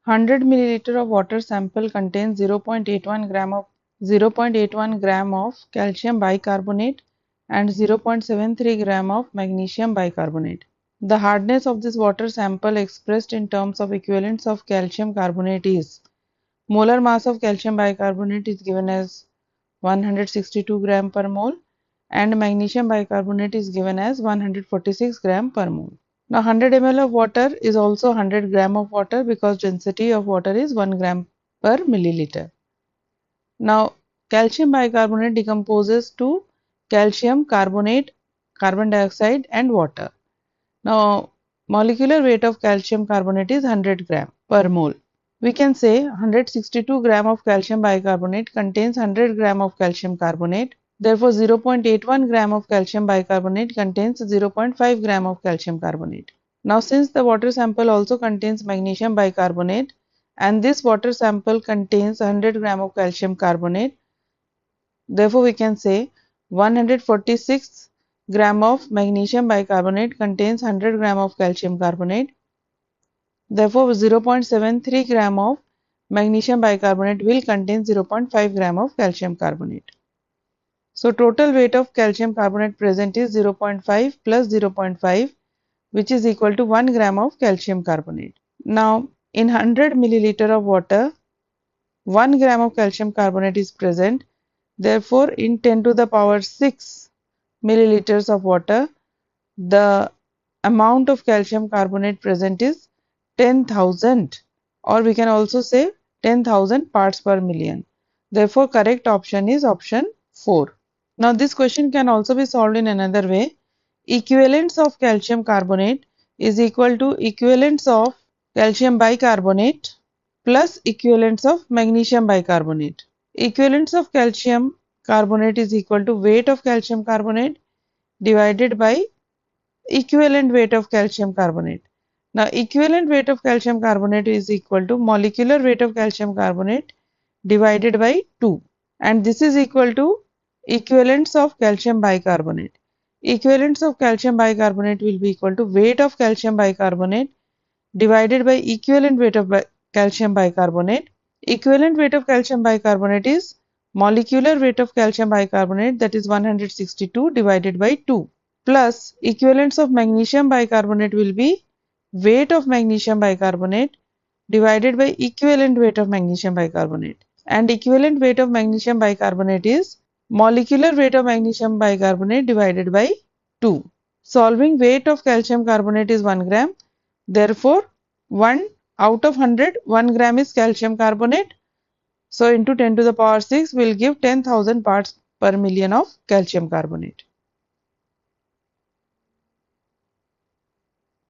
100 milliliter of water sample contains 0.81 gram of calcium bicarbonate and 0.73 gram of magnesium bicarbonate. The hardness of this water sample expressed in terms of equivalents of calcium carbonate is: molar mass of calcium bicarbonate is given as 162 gram per mole and magnesium bicarbonate is given as 146 gram per mole. Now 100 ml of water is also 100 gram of water because density of water is 1 gram per milliliter. Now calcium bicarbonate decomposes to calcium carbonate, carbon dioxide and water. Now molecular weight of calcium carbonate is 100 gram per mole. We can say 162 gram of calcium bicarbonate contains 100 gram of calcium carbonate. Therefore 0.81 gram of calcium bicarbonate contains 0.5 gram of calcium carbonate. Now since the water sample also contains magnesium bicarbonate and this water sample contains 100 gram of calcium carbonate, therefore we can say 146 gram of magnesium bicarbonate contains 100 gram of calcium carbonate. Therefore 0.73 gram of magnesium bicarbonate will contain 0.5 gram of calcium carbonate. So total weight of calcium carbonate present is 0.5 plus 0.5, which is equal to 1 gram of calcium carbonate. Now in 100 milliliter of water, 1 gram of calcium carbonate is present. Therefore in 10 to the power 6 milliliters of water, the amount of calcium carbonate present is 10,000, or we can also say 10,000 parts per million. Therefore correct option is option 4. Now this question can also be solved in another way. Equivalents of calcium carbonate is equal to equivalents of calcium bicarbonate plus equivalents of magnesium bicarbonate. Equivalents of calcium carbonate is equal to weight of calcium carbonate divided by equivalent weight of calcium carbonate. Now equivalent weight of calcium carbonate is equal to molecular weight of calcium carbonate divided by 2, and this is equal to equivalents of calcium bicarbonate. Equivalents of calcium bicarbonate will be equal to weight of calcium bicarbonate divided by equivalent weight of calcium bicarbonate. Equivalent weight of calcium bicarbonate is molecular weight of calcium bicarbonate, that is 162 divided by 2, plus equivalents of magnesium bicarbonate will be weight of magnesium bicarbonate divided by equivalent weight of magnesium bicarbonate, and equivalent weight of magnesium bicarbonate is molecular weight of magnesium bicarbonate divided by 2. Solving weight of calcium carbonate is 1 gram. Therefore 1 out of 100, 1 gram is calcium carbonate. So into 10 to the power 6 will give 10,000 parts per million of calcium carbonate.